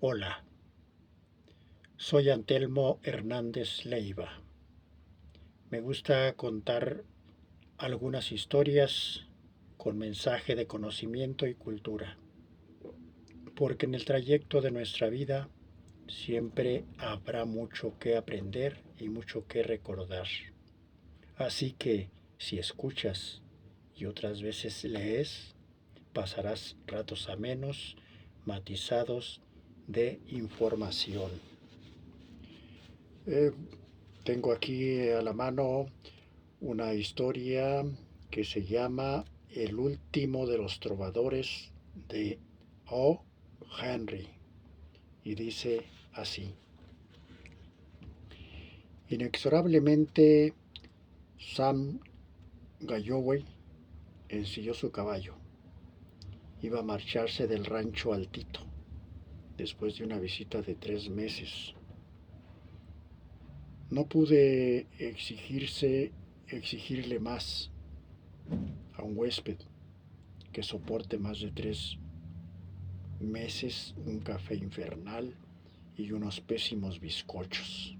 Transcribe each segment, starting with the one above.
Hola, soy Antelmo Hernández Leiva. Me gusta contar algunas historias con mensaje de conocimiento y cultura, porque en el trayecto de nuestra vida siempre habrá mucho que aprender y mucho que recordar. Así que si escuchas y otras veces lees, pasarás ratos amenos, matizados de información. Eh, Tengo aquí a la mano una historia que se llama El último de los trovadores de O. Henry y dice así. Inexorablemente Sam Galloway ensilló su caballo. Iba a marcharse del rancho Altito después de una visita de 3 meses. No pude exigirle más a un huésped que soporte más de 3 meses un café infernal y unos pésimos bizcochos.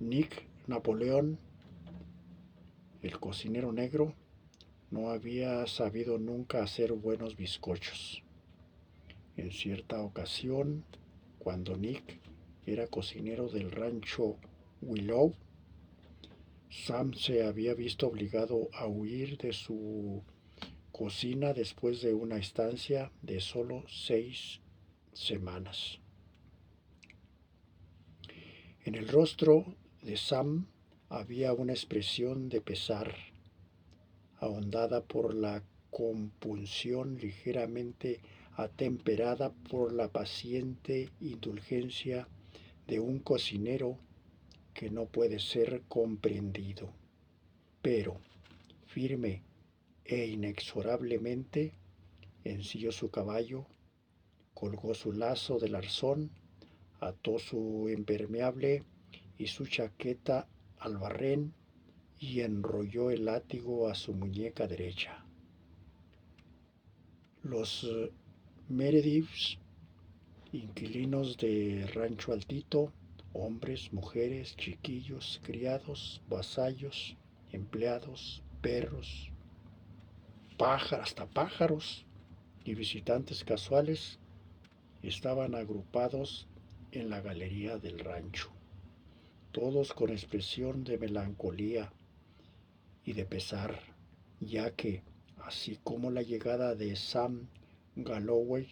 Nick Napoleón, el cocinero negro, no había sabido nunca hacer buenos bizcochos. En cierta ocasión, cuando Nick era cocinero del rancho Willow, Sam se había visto obligado a huir de su cocina después de una estancia de solo 6 semanas. En el rostro de Sam había una expresión de pesar, ahondada por la compunción, ligeramente atemperada por la paciente indulgencia de un cocinero que no puede ser comprendido. Pero, firme e inexorablemente, ensilló su caballo, colgó su lazo del arzón, ató su impermeable y su chaqueta al barrén y enrolló el látigo a su muñeca derecha. Los Merediths, inquilinos de Rancho Altito, hombres, mujeres, chiquillos, criados, vasallos, empleados, perros, hasta pájaros y visitantes casuales, estaban agrupados en la galería del rancho, todos con expresión de melancolía y de pesar, ya que, así como la llegada de Sam Galloway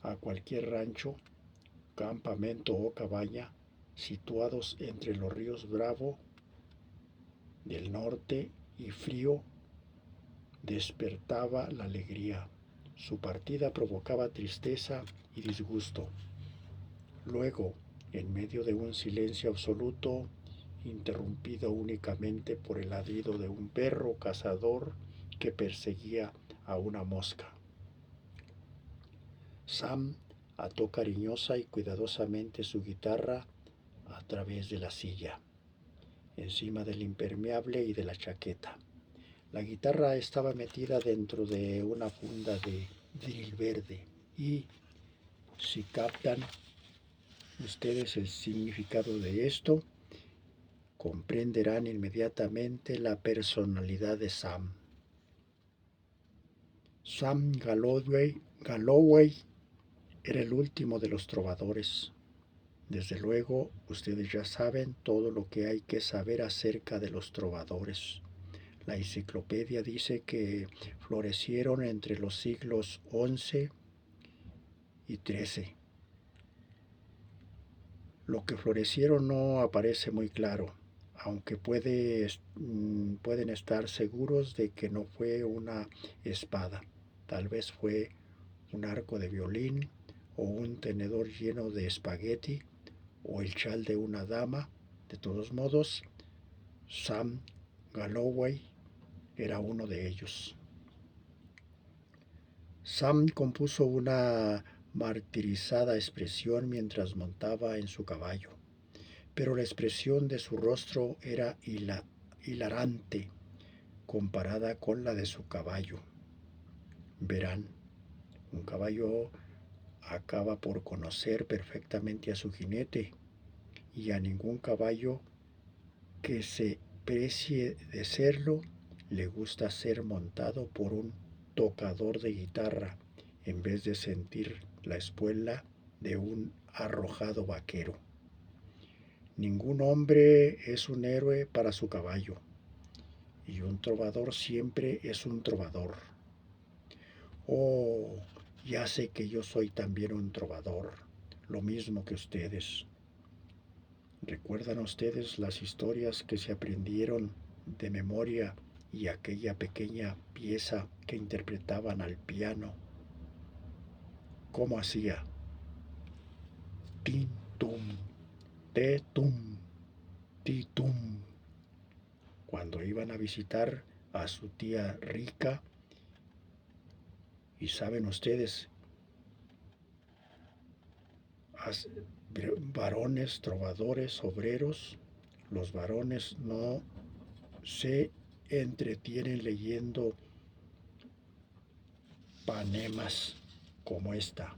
a cualquier rancho, campamento o cabaña situados entre los ríos Bravo del norte y Frío, despertaba la alegría. Su partida provocaba tristeza y disgusto. Luego, en medio de un silencio absoluto, interrumpido únicamente por el ladrido de un perro cazador que perseguía a una mosca, Sam ató cariñosa y cuidadosamente su guitarra a través de la silla, encima del impermeable y de la chaqueta. La guitarra estaba metida dentro de una funda de drill verde y, si captan ustedes el significado de esto, comprenderán inmediatamente la personalidad de Sam. Sam Galloway era el último de los trovadores. Desde luego, ustedes ya saben todo lo que hay que saber acerca de los trovadores. La enciclopedia dice que florecieron entre los siglos XI y XIII. Lo que florecieron no aparece muy claro, aunque pueden estar seguros de que no fue una espada. Tal vez fue un arco de violín o un tenedor lleno de espagueti o el chal de una dama. De todos modos, Sam Galloway era uno de ellos. Sam compuso una martirizada expresión mientras montaba en su caballo, pero la expresión de su rostro era hilarante comparada con la de su caballo. Verán, un caballo acaba por conocer perfectamente a su jinete, y a ningún caballo que se precie de serlo le gusta ser montado por un tocador de guitarra en vez de sentir la espuela de un arrojado vaquero. Ningún hombre es un héroe para su caballo, y un trovador siempre es un trovador. Oh, ya sé que yo soy también un trovador, lo mismo que ustedes. ¿Recuerdan ustedes las historias que se aprendieron de memoria y aquella pequeña pieza que interpretaban al piano? ¿Cómo hacía? Tin, tum, te, tum, ti, tum. Cuando iban a visitar a su tía rica, y saben ustedes, varones, trovadores, obreros, los varones no se entretienen leyendo panemas como esta,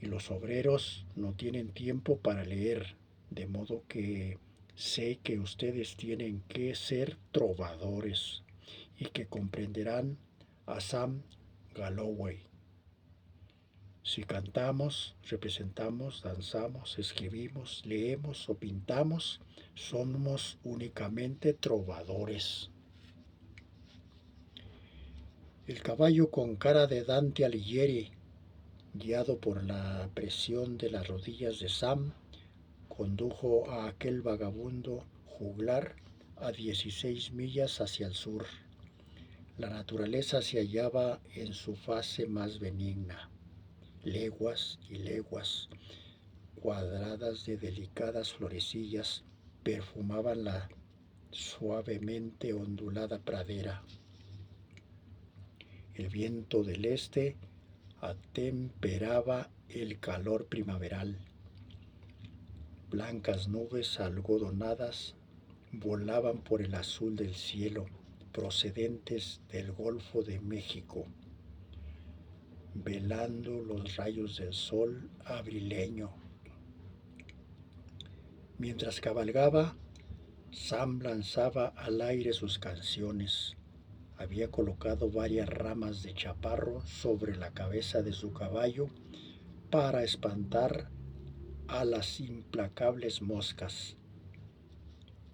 y los obreros no tienen tiempo para leer, de modo que sé que ustedes tienen que ser trovadores y que comprenderán a Sam Galloway. Si cantamos, representamos, danzamos, escribimos, leemos o pintamos, somos únicamente trovadores. El caballo con cara de Dante Alighieri, guiado por la presión de las rodillas de Sam, condujo a aquel vagabundo juglar a 16 millas hacia el sur. La naturaleza se hallaba en su fase más benigna. Leguas y leguas cuadradas de delicadas florecillas perfumaban la suavemente ondulada pradera. El viento del este atemperaba el calor primaveral. Blancas nubes algodonadas volaban por el azul del cielo, procedentes del Golfo de México, velando los rayos del sol abrileño. Mientras cabalgaba, Sam lanzaba al aire sus canciones. Había colocado varias ramas de chaparro sobre la cabeza de su caballo para espantar a las implacables moscas.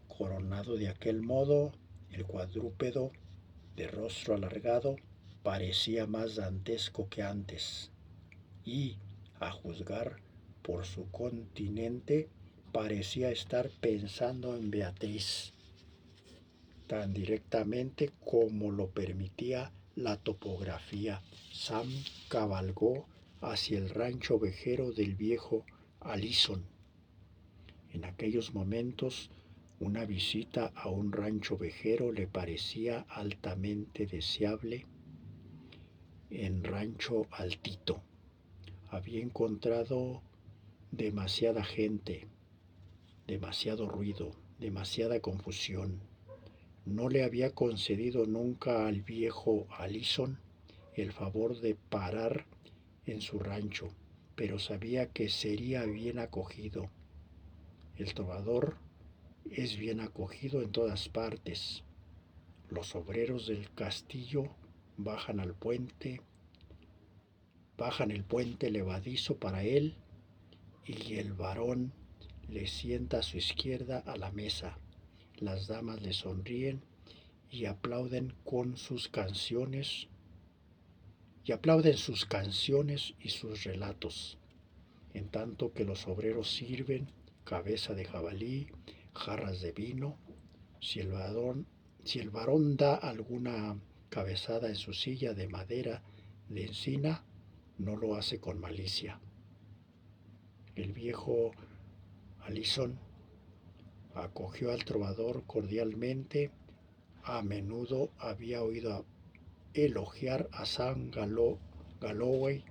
Coronado de aquel modo, el cuadrúpedo, de rostro alargado, parecía más dantesco que antes, y, a juzgar por su continente, parecía estar pensando en Beatriz, tan directamente como lo permitía la topografía. Sam cabalgó hacia el rancho ovejero del viejo Allison. En aquellos momentos, una visita a un rancho ovejero le parecía altamente deseable. En Rancho Altito había encontrado demasiada gente, demasiado ruido, demasiada confusión. No le había concedido nunca al viejo Allison el favor de parar en su rancho, pero sabía que sería bien acogido. El trovador es bien acogido en todas partes. Los obreros del castillo bajan el puente levadizo para él, y el varón le sienta a su izquierda a la mesa. Las damas le sonríen y aplauden sus canciones y sus relatos, en tanto que los obreros sirven cabeza de jabalí, jarras de vino. Si el varón da alguna cabezada en su silla de madera de encina, no lo hace con malicia. El viejo Allison acogió al trovador cordialmente. A menudo había oído elogiar a Sam Galloway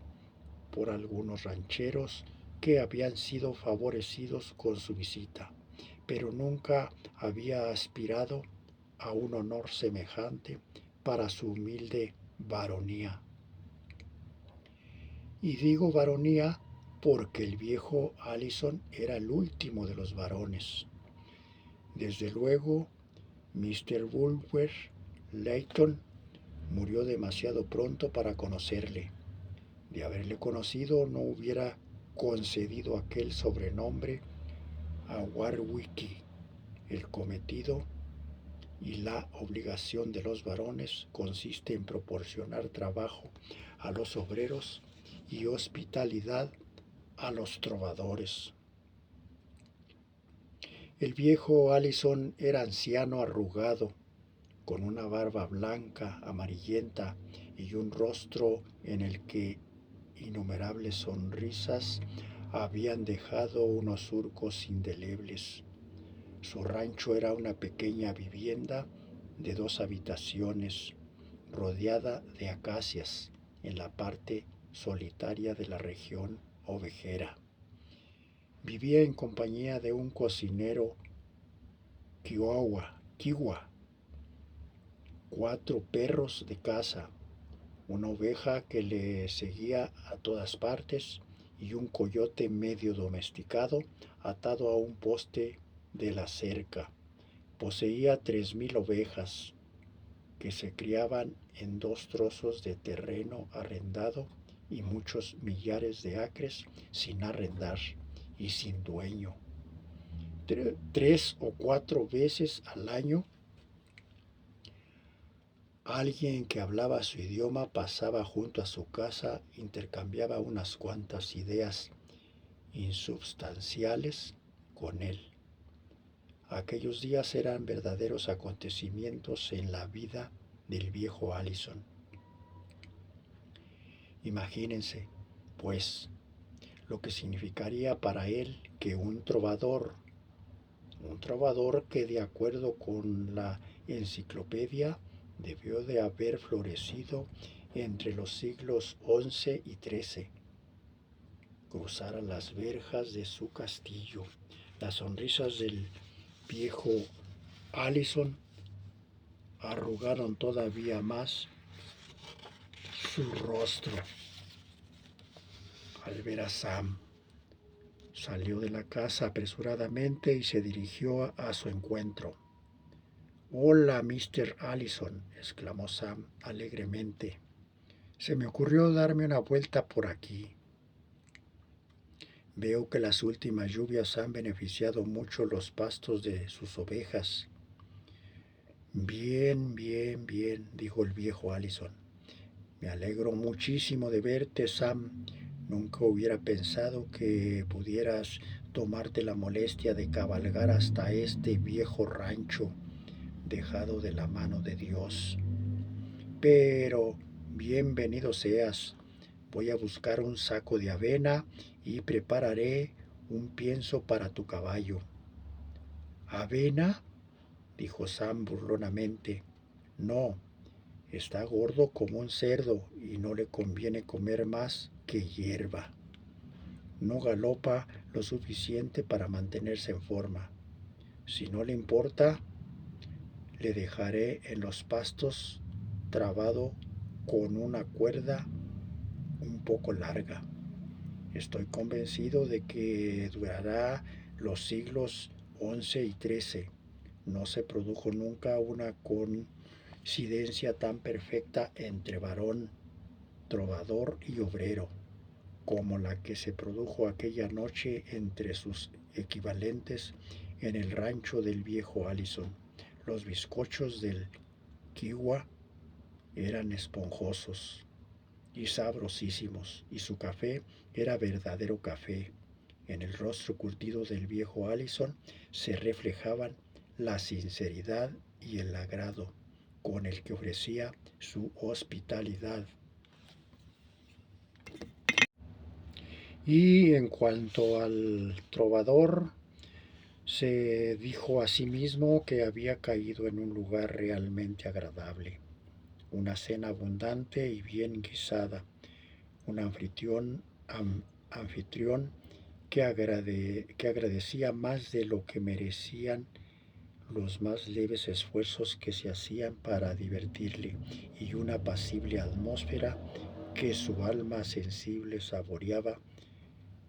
por algunos rancheros que habían sido favorecidos con su visita, pero nunca había aspirado a un honor semejante para su humilde baronía. Y digo varonía porque el viejo Allison era el último de los varones. Desde luego, Mr. Bulwer Lytton murió demasiado pronto para conocerle. De haberle conocido, no hubiera concedido aquel sobrenombre a Warwick. El cometido y la obligación de los varones consiste en proporcionar trabajo a los obreros y hospitalidad a los trovadores. El viejo Allison era anciano arrugado, con una barba blanca, amarillenta y un rostro en el que innumerables sonrisas habían dejado unos surcos indelebles. Su rancho era una pequeña vivienda de 2 habitaciones, rodeada de acacias, en la parte solitaria de la región ovejera. Vivía en compañía de un cocinero Kiwa, 4 perros de caza, una oveja que le seguía a todas partes y un coyote medio domesticado atado a un poste de la cerca. Poseía 3,000 ovejas que se criaban en 2 trozos de terreno arrendado y muchos millares de acres sin arrendar y sin dueño. 3 o 4 veces al año, alguien que hablaba su idioma pasaba junto a su casa, intercambiaba unas cuantas ideas insubstanciales con él. Aquellos días eran verdaderos acontecimientos en la vida del viejo Allison. Imagínense, pues, lo que significaría para él que un trovador que de acuerdo con la enciclopedia debió de haber florecido entre los siglos XI y XIII, cruzara las verjas de su castillo. Las sonrisas del viejo Allison arrugaron todavía más su rostro al ver a Sam. Salió de la casa apresuradamente y se dirigió a su encuentro. «Hola, Mr. Allison», exclamó Sam alegremente. «Se me ocurrió darme una vuelta por aquí. Veo que las últimas lluvias han beneficiado mucho los pastos de sus ovejas». «Bien, bien, bien», dijo el viejo Allison. «Me alegro muchísimo de verte, Sam. Nunca hubiera pensado que pudieras tomarte la molestia de cabalgar hasta este viejo rancho dejado de la mano de Dios. Pero bienvenido seas. Voy a buscar un saco de avena y prepararé un pienso para tu caballo». «¿Avena?», dijo Sam burlonamente. «No, está gordo como un cerdo y no le conviene comer más que hierba. No galopa lo suficiente para mantenerse en forma. Si no le importa, le dejaré en los pastos trabado con una cuerda un poco larga. Estoy convencido de que durará los siglos XI y XIII. No se produjo nunca una coincidencia tan perfecta entre varón, trovador y obrero como la que se produjo aquella noche entre sus equivalentes en el rancho del viejo Allison. Los bizcochos del Kiwa eran esponjosos y sabrosísimos, y su café era verdadero café. En el rostro curtido del viejo Allison se reflejaban la sinceridad y el agrado con el que ofrecía su hospitalidad. Y en cuanto al trovador, se dijo a sí mismo que había caído en un lugar realmente agradable, una cena abundante y bien guisada, un anfitrión que agradecía más de lo que merecían los más leves esfuerzos que se hacían para divertirle, y una apacible atmósfera que su alma sensible saboreaba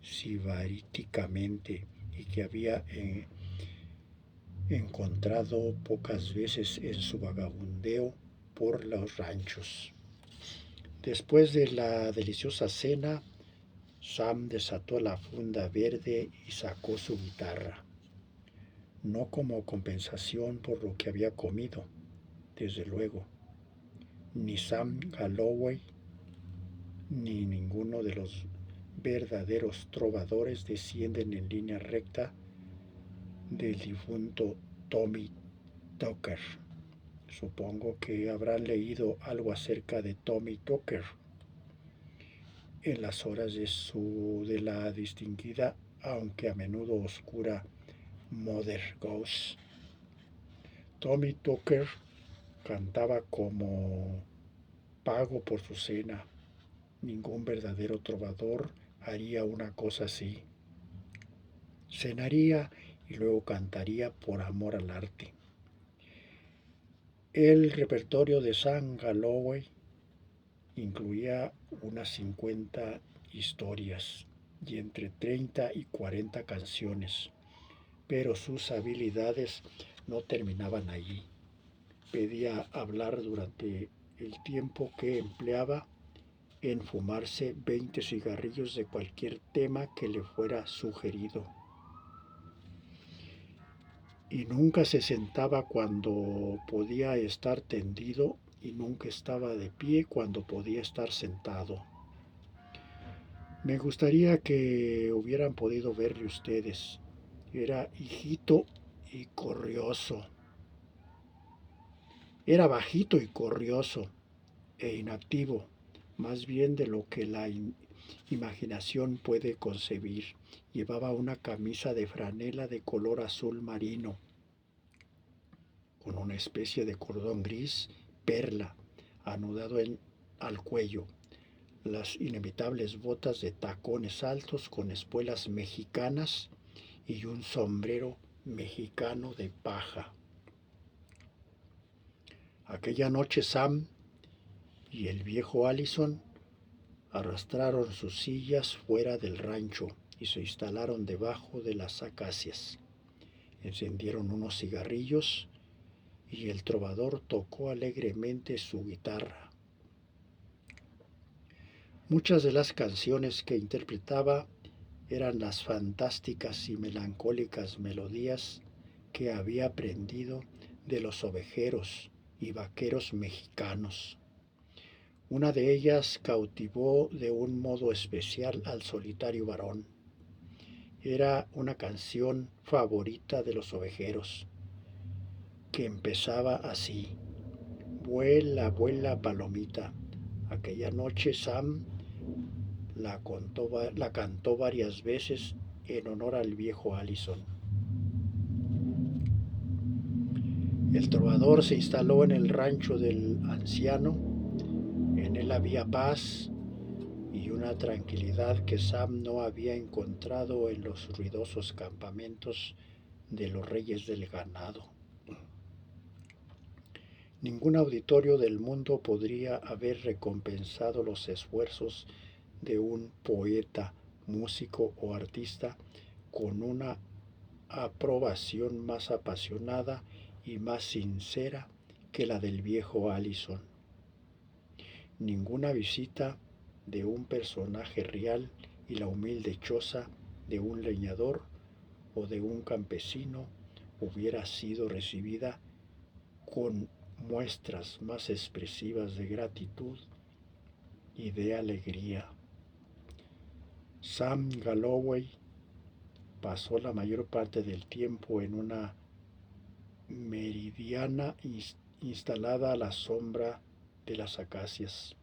sibaríticamente y que había encontrado pocas veces en su vagabundeo por los ranchos. Después de la deliciosa cena, Sam desató la funda verde y sacó su guitarra, no como compensación por lo que había comido, desde luego. Ni Sam Galloway ni ninguno de los verdaderos trovadores descienden en línea recta del difunto Tommy Tucker. Supongo que habrán leído algo acerca de Tommy Tucker en las horas de la distinguida, aunque a menudo oscura, Mother Goose. Tommy Tucker cantaba como pago por su cena. Ningún verdadero trovador haría una cosa así. Cenaría y luego cantaría por amor al arte. El repertorio de Sam Galloway incluía unas 50 historias y entre 30 y 40 canciones, pero sus habilidades no terminaban allí. Pedía hablar durante el tiempo que empleaba en fumarse 20 cigarrillos de cualquier tema que le fuera sugerido. Y nunca se sentaba cuando podía estar tendido y nunca estaba de pie cuando podía estar sentado. Me gustaría que hubieran podido verle ustedes. Era hijito y corrioso. Era bajito y corrioso e inactivo, más bien de lo que la imaginación puede concebir. Llevaba una camisa de franela de color azul marino, con una especie de cordón gris perla anudado al cuello, las inevitables botas de tacones altos con espuelas mexicanas y un sombrero mexicano de paja. Aquella noche Sam y el viejo Allison arrastraron sus sillas fuera del rancho y se instalaron debajo de las acacias. Encendieron unos cigarrillos y el trovador tocó alegremente su guitarra. Muchas de las canciones que interpretaba eran las fantásticas y melancólicas melodías que había aprendido de los ovejeros y vaqueros mexicanos. Una de ellas cautivó de un modo especial al solitario varón. Era una canción favorita de los ovejeros, que empezaba así: vuela, vuela, palomita. Aquella noche Sam la cantó varias veces en honor al viejo Allison. El trovador se instaló en el rancho del anciano. En él había paz y una tranquilidad que Sam no había encontrado en los ruidosos campamentos de los reyes del ganado. Ningún auditorio del mundo podría haber recompensado los esfuerzos de un poeta, músico o artista con una aprobación más apasionada y más sincera que la del viejo Allison. Ninguna visita de un personaje real y la humilde choza de un leñador o de un campesino hubiera sido recibida con muestras más expresivas de gratitud y de alegría. Sam Galloway pasó la mayor parte del tiempo en una meridiana instalada a la sombra de las acacias.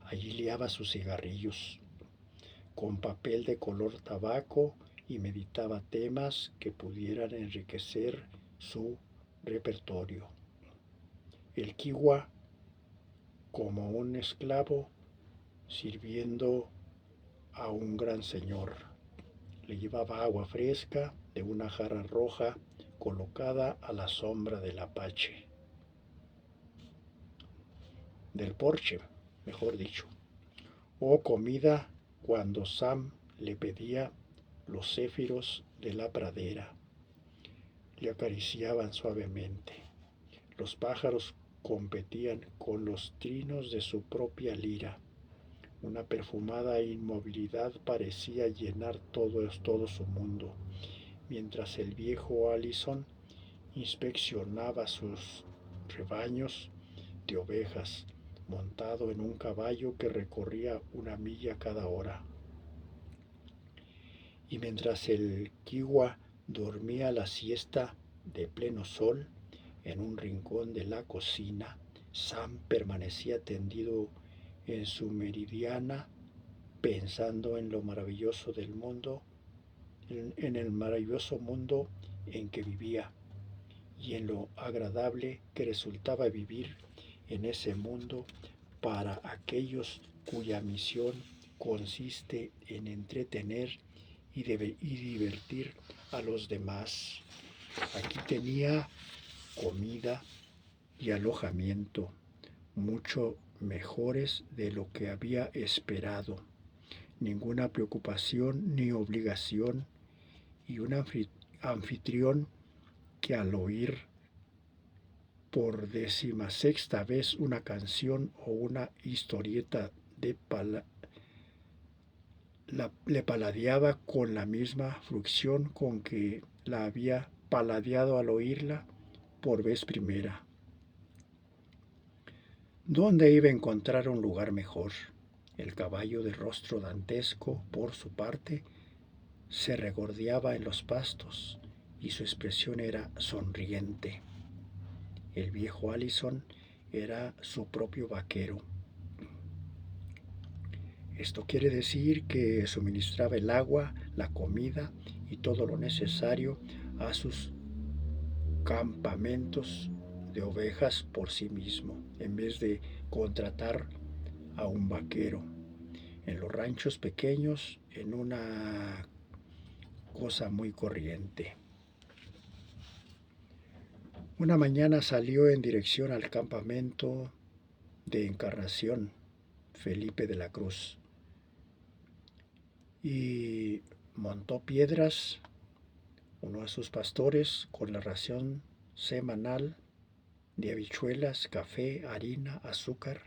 Allí liaba sus cigarrillos con papel de color tabaco y meditaba temas que pudieran enriquecer su repertorio. El kiwa, como un esclavo sirviendo a un gran señor, le llevaba agua fresca de una jarra roja colocada a la sombra del porche. mejor dicho, o comida cuando Sam le pedía los céfiros de la pradera. Le acariciaban suavemente. Los pájaros competían con los trinos de su propia lira. Una perfumada inmovilidad parecía llenar todo su mundo, mientras el viejo Allison inspeccionaba sus rebaños de ovejas, montado en un caballo que recorría 1 milla cada hora. Y mientras el Kiwa dormía la siesta de pleno sol en un rincón de la cocina, Sam permanecía tendido en su meridiana pensando en lo maravilloso del mundo, en el maravilloso mundo en que vivía y en lo agradable que resultaba vivir en ese mundo para aquellos cuya misión consiste en entretener y divertir a los demás. Aquí tenía comida y alojamiento, mucho mejores de lo que había esperado, ninguna preocupación ni obligación, y un anfitrión que al oír por 16ª vez una canción o una historieta le paladeaba con la misma fruición con que la había paladeado al oírla por vez primera. ¿Dónde iba a encontrar un lugar mejor? El caballo de rostro dantesco, por su parte, se regordeaba en los pastos y su expresión era sonriente. El viejo Allison era su propio vaquero. Esto quiere decir que suministraba el agua, la comida y todo lo necesario a sus campamentos de ovejas por sí mismo, en vez de contratar a un vaquero. En los ranchos pequeños, en una cosa muy corriente. Una mañana salió en dirección al campamento de Encarnación, Felipe de la Cruz, y montó Piedras, uno de sus pastores, con la ración semanal de habichuelas, café, harina, azúcar.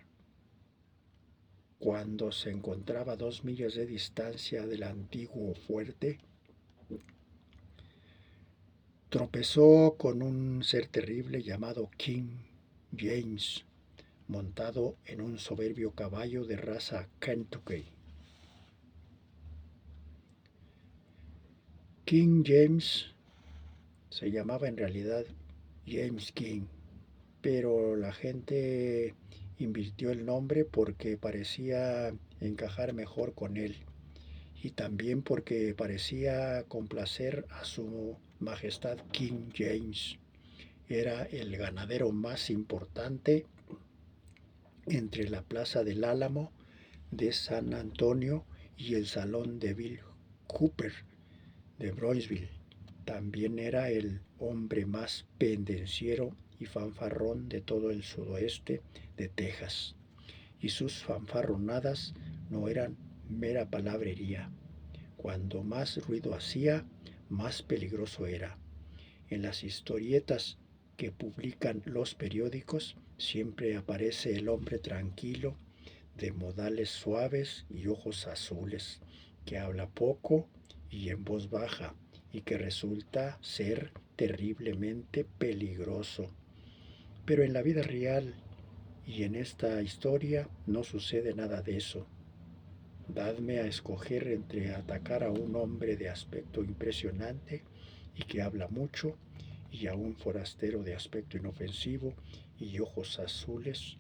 Cuando se encontraba a 2 millas de distancia del antiguo fuerte, tropezó con un ser terrible llamado King James, montado en un soberbio caballo de raza Kentucky. King James se llamaba en realidad James King, pero la gente invirtió el nombre porque parecía encajar mejor con él y también porque parecía complacer a su majestad King James. Era el ganadero más importante entre la Plaza del Álamo de San Antonio y el Salón de Bill Cooper de Brownsville. También era el hombre más pendenciero y fanfarrón de todo el sudoeste de Texas, y sus fanfarronadas no eran mera palabrería. Cuando más ruido hacía, más peligroso era. En las historietas que publican los periódicos siempre aparece el hombre tranquilo, de modales suaves y ojos azules, que habla poco y en voz baja, y que resulta ser terriblemente peligroso. Pero en la vida real y en esta historia no sucede nada de eso. Dadme a escoger entre atacar a un hombre de aspecto impresionante y que habla mucho, y a un forastero de aspecto inofensivo y ojos azules,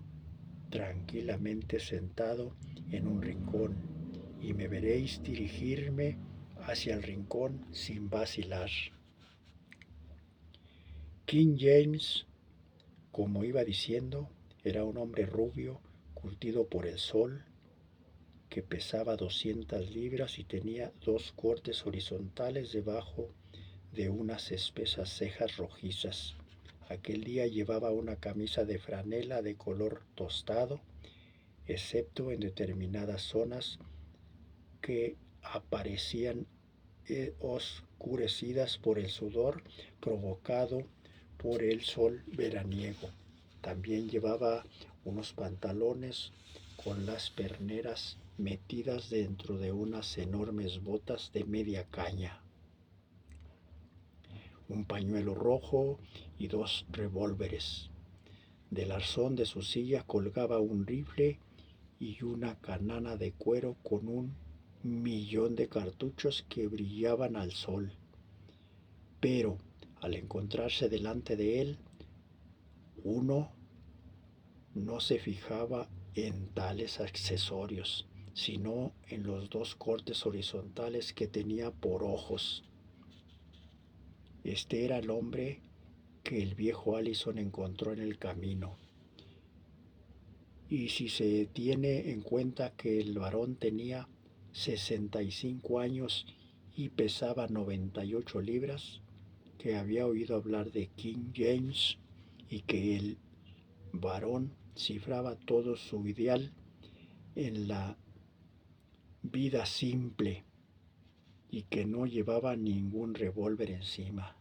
tranquilamente sentado en un rincón, y me veréis dirigirme hacia el rincón sin vacilar. King James, como iba diciendo, era un hombre rubio, curtido por el sol, que pesaba 200 libras y tenía 2 cortes horizontales debajo de unas espesas cejas rojizas. Aquel día llevaba una camisa de franela de color tostado, excepto en determinadas zonas que aparecían oscurecidas por el sudor provocado por el sol veraniego. También llevaba unos pantalones con las perneras metidas dentro de unas enormes botas de media caña, un pañuelo rojo y 2 revólveres. Del arzón de su silla colgaba un rifle y una canana de cuero con 1 millón de cartuchos que brillaban al sol. Pero al encontrarse delante de él, uno no se fijaba en tales accesorios, sino en los 2 cortes horizontales que tenía por ojos. Este era el hombre que el viejo Allison encontró en el camino. Y si se tiene en cuenta que el varón tenía 65 años y pesaba 98 libras, que había oído hablar de King James y que el varón cifraba todo su ideal en la vida simple y que no llevaba ningún revólver encima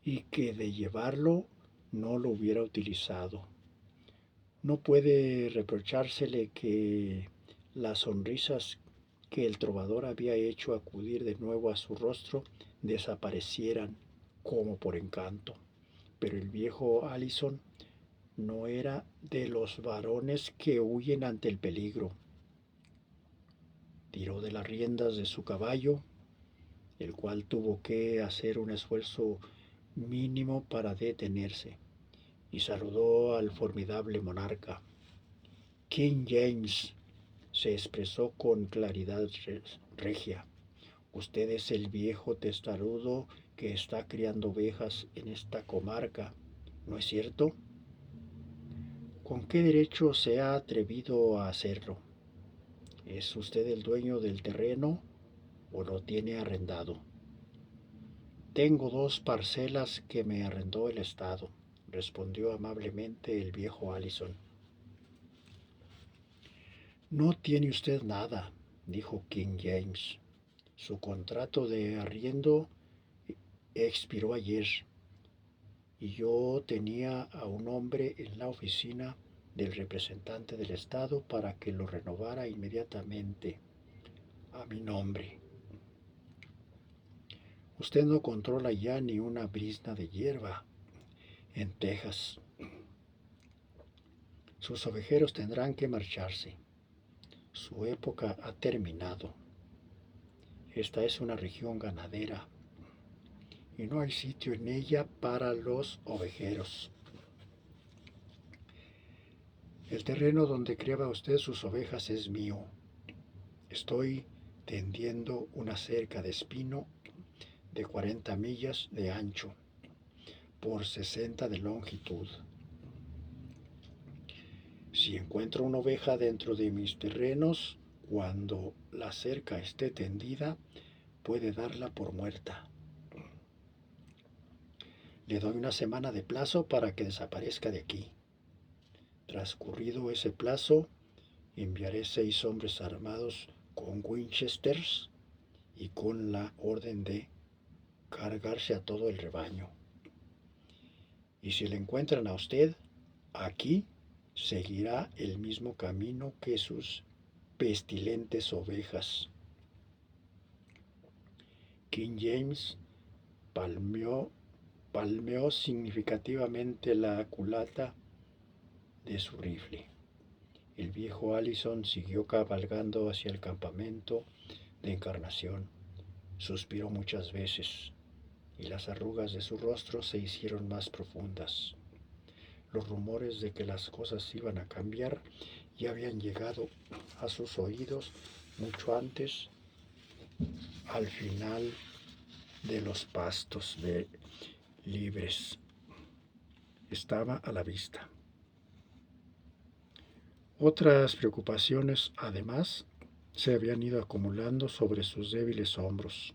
y que de llevarlo no lo hubiera utilizado. No puede reprochársele que las sonrisas que el trovador había hecho acudir de nuevo a su rostro desaparecieran como por encanto. Pero el viejo Allison no era de los varones que huyen ante el peligro. Tiró de las riendas de su caballo, el cual tuvo que hacer un esfuerzo mínimo para detenerse, y saludó al formidable monarca. King James, se expresó con claridad regia, usted es el viejo testarudo que está criando ovejas en esta comarca, ¿no es cierto? ¿Con qué derecho se ha atrevido a hacerlo? ¿Es usted el dueño del terreno o lo tiene arrendado? Tengo 2 parcelas que me arrendó el Estado, respondió amablemente el viejo Allison. No tiene usted nada, dijo King James. Su contrato de arriendo expiró ayer y yo tenía a un hombre en la oficina del representante del Estado para que lo renovara inmediatamente a mi nombre. Usted no controla ya ni una brizna de hierba en Texas. Sus ovejeros tendrán que marcharse. Su época ha terminado. Esta es una región ganadera y no hay sitio en ella para los ovejeros. El terreno donde criaba usted sus ovejas es mío. Estoy tendiendo una cerca de espino de 40 millas de ancho por 60 de longitud. Si encuentro una oveja dentro de mis terrenos, cuando la cerca esté tendida, puede darla por muerta. Le doy una semana de plazo para que desaparezca de aquí. Transcurrido ese plazo, enviaré 6 hombres armados con Winchesters y con la orden de cargarse a todo el rebaño. Y si le encuentran a usted, aquí seguirá el mismo camino que sus pestilentes ovejas. King James palmeó significativamente la culata de su rifle. El viejo Allison siguió cabalgando hacia el campamento de Encarnación. Suspiró muchas veces y las arrugas de su rostro se hicieron más profundas. Los rumores de que las cosas iban a cambiar ya habían llegado a sus oídos mucho antes, al final de los pastos libres. Estaba a la vista. Otras preocupaciones, además, se habían ido acumulando sobre sus débiles hombros.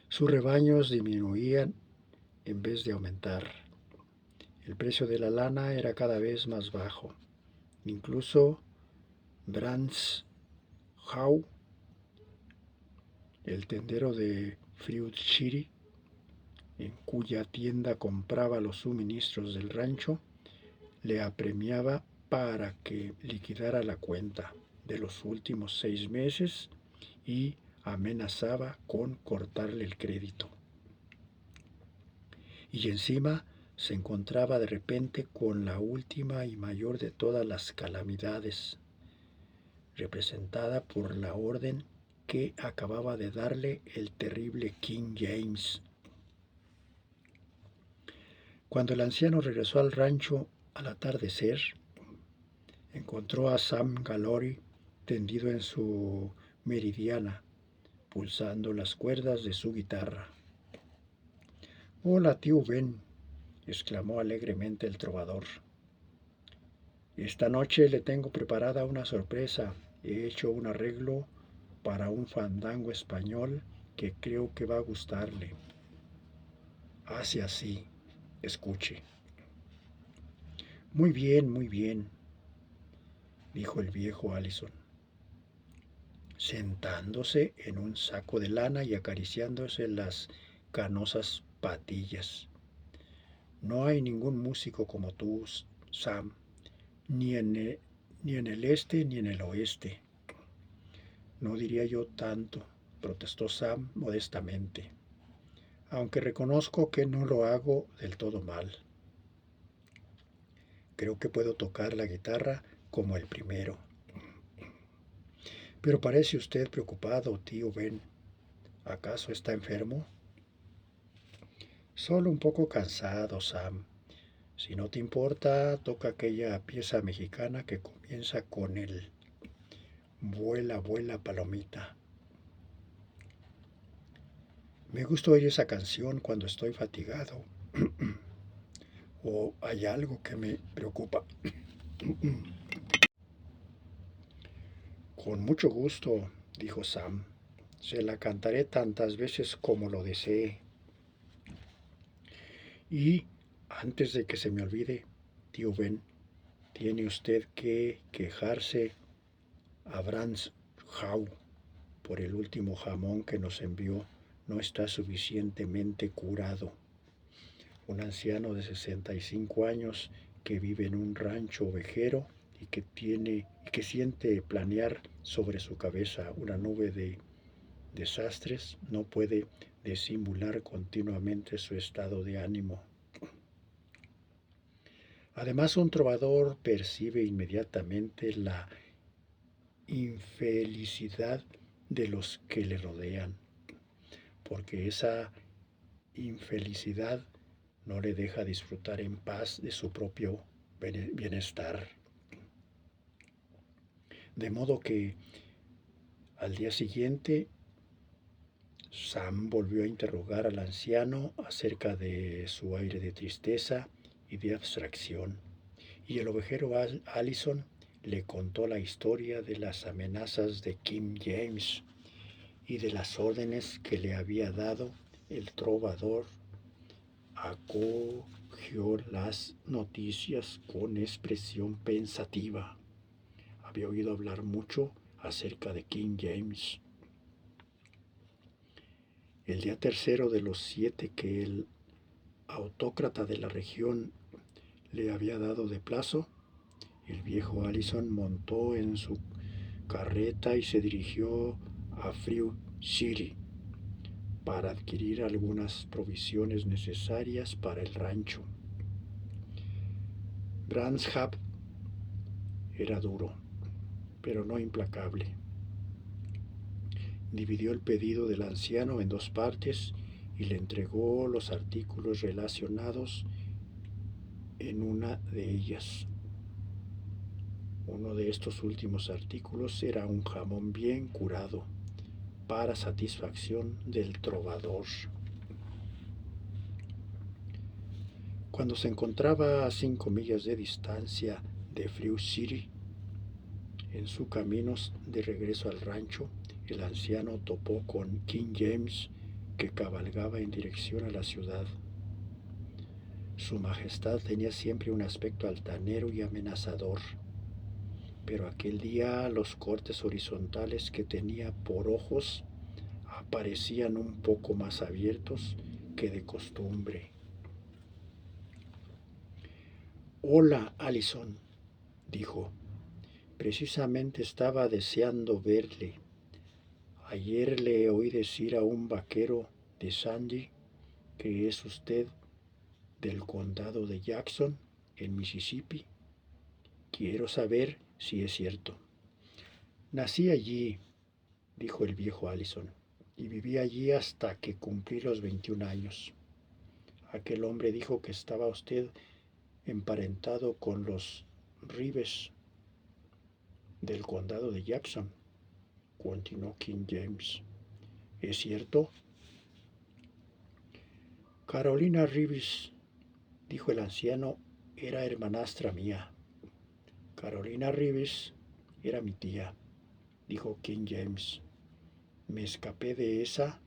Sus rebaños disminuían en vez de aumentar. El precio de la lana era cada vez más bajo. Incluso Brans Howe, el tendero de Fruit City, en cuya tienda compraba los suministros del rancho, le apremiaba para que liquidara la cuenta de los últimos 6 meses y amenazaba con cortarle el crédito. Y encima se encontraba de repente con la última y mayor de todas las calamidades, representada por la orden que acababa de darle el terrible King James. Cuando el anciano regresó al rancho al atardecer, encontró a Sam Gallory tendido en su meridiana, pulsando las cuerdas de su guitarra. «Hola, tío Ben», exclamó alegremente el trovador. «Esta noche le tengo preparada una sorpresa. He hecho un arreglo para un fandango español que creo que va a gustarle. Hace así, escuche». Muy bien», dijo el viejo Allison, sentándose en un saco de lana y acariciándose las canosas patillas. «No hay ningún músico como tú, Sam, ni en el este ni en el oeste». «No diría yo tanto», protestó Sam modestamente, «aunque reconozco que no lo hago del todo mal. Creo que puedo tocar la guitarra como el primero». «Pero parece usted preocupado, tío Ben. ¿Acaso está enfermo?» «Solo un poco cansado, Sam. Si no te importa, toca aquella pieza mexicana que comienza con el vuela, vuela, palomita». «Me gusta oír esa canción cuando estoy fatigado o hay algo que me preocupa». «Con mucho gusto», dijo Sam. «Se la cantaré tantas veces como lo desee. Y antes de que se me olvide, tío Ben, tiene usted que quejarse a Brans Howe por el último jamón que nos envió. No está suficientemente curado. Un anciano de 65 años que vive en un rancho ovejero y que siente planear sobre su cabeza una nube de desastres, no puede disimular continuamente su estado de ánimo. Además, un trovador percibe inmediatamente la infelicidad de los que le rodean, porque esa infelicidad no le deja disfrutar en paz de su propio bienestar. De modo que al día siguiente Sam volvió a interrogar al anciano acerca de su aire de tristeza y de abstracción, y el ovejero Allison le contó la historia de las amenazas de King James y de las órdenes que le había dado el trovador. Acogió las noticias con expresión pensativa. Había oído hablar mucho acerca de King James. El día tercero de los 7 que el autócrata de la región le había dado de plazo, el viejo Allison montó en su carreta y se dirigió a Fruit City para adquirir algunas provisiones necesarias para el rancho. Bransham era duro, pero no implacable. Dividió el pedido del anciano en 2 partes y le entregó los artículos relacionados en una de ellas. Uno de estos últimos artículos era un jamón bien curado, para satisfacción del trovador. Cuando se encontraba a 5 millas de distancia de Fruit City, en su camino de regreso al rancho, el anciano topó con King James, que cabalgaba en dirección a la ciudad. Su Majestad tenía siempre un aspecto altanero y amenazador, pero aquel día los cortes horizontales que tenía por ojos parecían un poco más abiertos que de costumbre. «Hola, Allison», dijo. «Precisamente estaba deseando verle. Ayer le oí decir a un vaquero de Sandy que es usted del condado de Jackson, en Mississippi. Quiero saber si es cierto». «Nací allí», dijo el viejo Allison, «y viví allí hasta que cumplí los 21 años. Aquel hombre dijo que estaba usted emparentado con los Reeves del condado de Jackson», continuó King James. «¿Es cierto?» «Carolina Reeves», dijo el anciano, «era hermanastra mía». «Carolina Reeves era mi tía», dijo King James. Me escapé de esa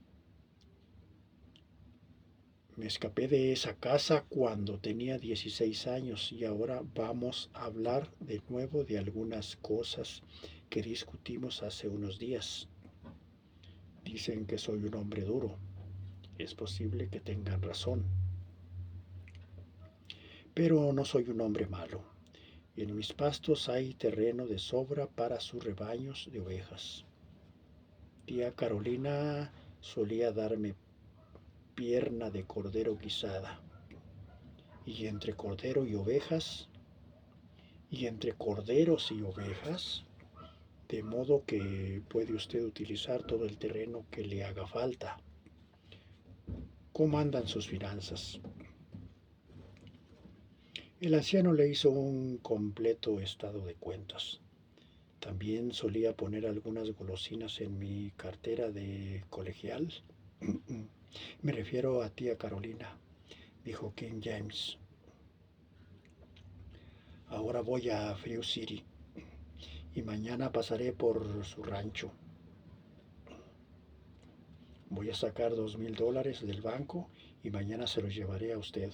casa cuando tenía 16 años y ahora vamos a hablar de nuevo de algunas cosas que discutimos hace unos días. Dicen que soy un hombre duro. Es posible que tengan razón. Pero no soy un hombre malo. En mis pastos hay terreno de sobra para sus rebaños de ovejas. Tía Carolina solía darme pierna de cordero guisada. Y entre corderos y ovejas, de modo que puede usted utilizar todo el terreno que le haga falta. ¿Cómo andan sus finanzas? El anciano le hizo un completo estado de cuentas. También solía poner algunas golosinas en mi cartera de colegial. Me refiero a tía Carolina, dijo King James. Ahora voy a Frew City y mañana pasaré por su rancho. Voy a sacar $2,000 del banco y mañana se los llevaré a usted.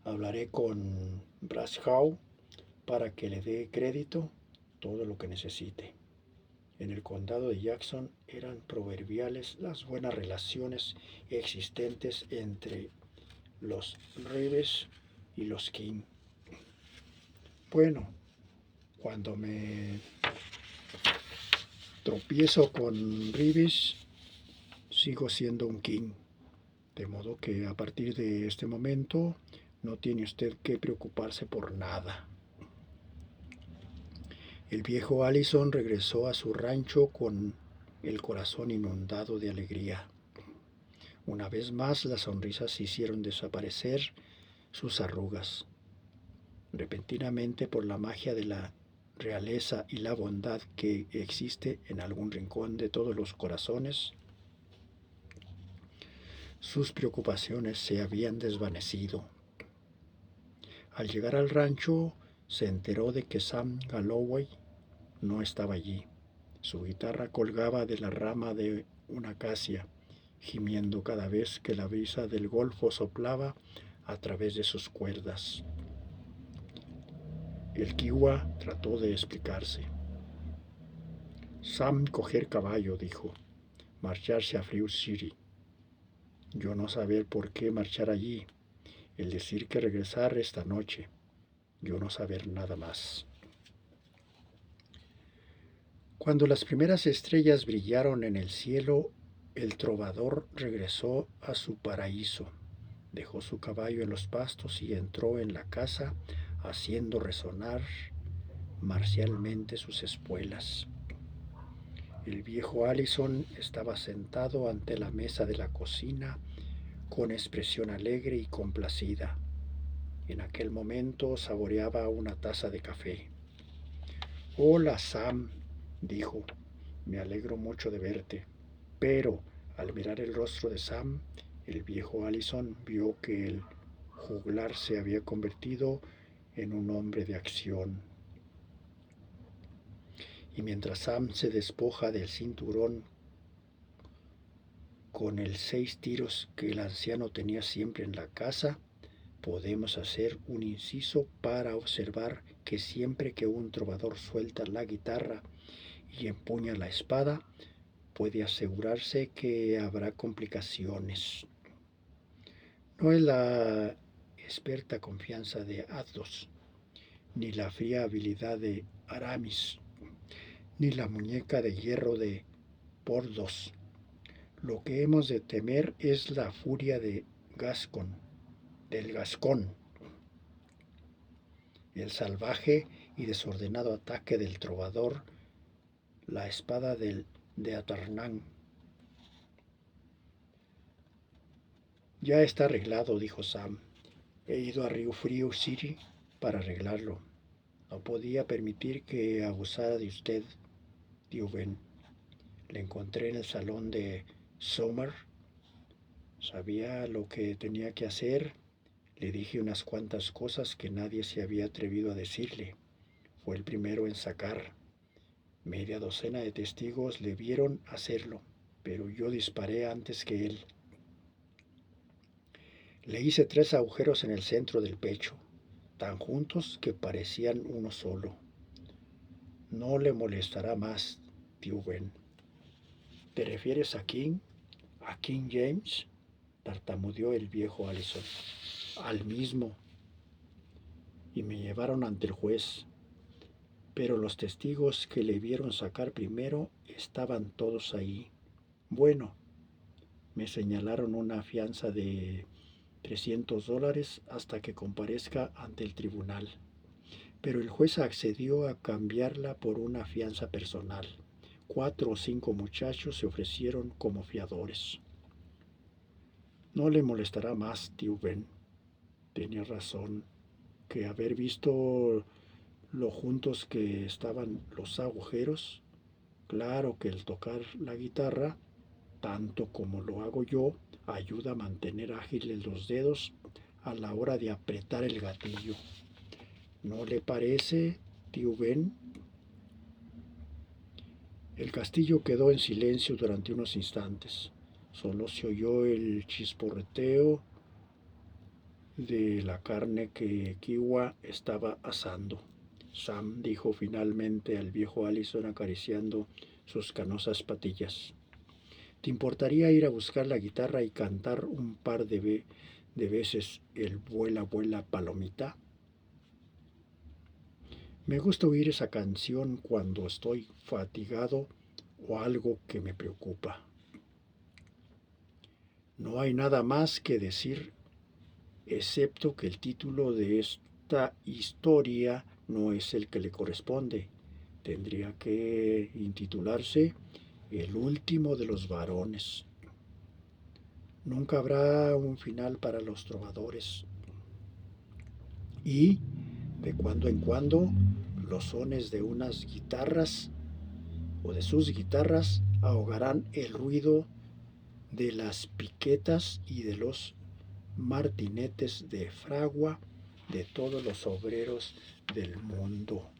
Hablaré con Brashaw para que le dé crédito todo lo que necesite. En el condado de Jackson eran proverbiales las buenas relaciones existentes entre los Reeves y los King. Bueno, cuando me tropiezo con Reeves, sigo siendo un King. De modo que a partir de este momento no tiene usted que preocuparse por nada. El viejo Allison regresó a su rancho con el corazón inundado de alegría. Una vez más las sonrisas hicieron desaparecer sus arrugas. Repentinamente, por la magia de la realeza y la bondad que existe en algún rincón de todos los corazones, sus preocupaciones se habían desvanecido. Al llegar al rancho, se enteró de que Sam Galloway no estaba allí. Su guitarra colgaba de la rama de una acacia, gimiendo cada vez que la brisa del golfo soplaba a través de sus cuerdas. El kiwa trató de explicarse. Sam coger caballo, dijo, marcharse a Frew City. Yo no saber por qué marchar allí, el decir que regresar esta noche, yo no saber nada más. Cuando las primeras estrellas brillaron en el cielo, el trovador regresó a su paraíso, dejó su caballo en los pastos y entró en la casa haciendo resonar marcialmente sus espuelas. El viejo Allison estaba sentado ante la mesa de la cocina con expresión alegre y complacida. En aquel momento saboreaba una taza de café. «Hola, Sam», dijo, «me alegro mucho de verte». Pero al mirar el rostro de Sam, el viejo Allison vio que el juglar se había convertido en un hombre de acción. Y mientras Sam se despoja del cinturón con el 6 tiros que el anciano tenía siempre en la casa, podemos hacer un inciso para observar que siempre que un trovador suelta la guitarra y empuña la espada, puede asegurarse que habrá complicaciones. No es la experta confianza de Athos, ni la fría habilidad de Aramis, ni la muñeca de hierro de Porthos. Lo que hemos de temer es la furia del Gascón, el salvaje y desordenado ataque del trovador, la espada de D'Artagnan. Ya está arreglado, dijo Sam. He ido a Rio Frio City para arreglarlo. No podía permitir que abusara de usted, tío Ben. Le encontré en el salón de Sommer. Sabía lo que tenía que hacer. Le dije unas cuantas cosas que nadie se había atrevido a decirle. Fue el primero en sacar. Media docena de testigos le vieron hacerlo, pero yo disparé antes que él. Le hice 3 agujeros en el centro del pecho, tan juntos que parecían uno solo. No le molestará más, tío Ben. ¿Te refieres a King? ¿A King James? Tartamudeó el viejo Allison. Al mismo. Y me llevaron ante el juez. Pero los testigos que le vieron sacar primero estaban todos ahí. Bueno, me señalaron una fianza de $300 hasta que comparezca ante el tribunal. Pero el juez accedió a cambiarla por una fianza personal. 4 o 5 muchachos se ofrecieron como fiadores. No le molestará más, tío Ben. Tenía razón, que haber visto lo juntos que estaban los agujeros. Claro que el tocar la guitarra, tanto como lo hago yo, ayuda a mantener ágiles los dedos a la hora de apretar el gatillo. ¿No le parece, tío Ben? El castillo quedó en silencio durante unos instantes. Solo se oyó el chisporreteo de la carne que Kiwa estaba asando. Sam dijo finalmente al viejo Allison acariciando sus canosas patillas. ¿Te importaría ir a buscar la guitarra y cantar un par de veces el vuela, vuela, palomita? Me gusta oír esa canción cuando estoy fatigado o algo que me preocupa. No hay nada más que decir, excepto que el título de esta historia no es el que le corresponde. Tendría que intitularse El último de los varones. Nunca habrá un final para los trovadores. Y, de cuando en cuando, los sones de unas guitarras o de sus guitarras ahogarán el ruido de las piquetas y de los martinetes de fragua de todos los obreros del mundo.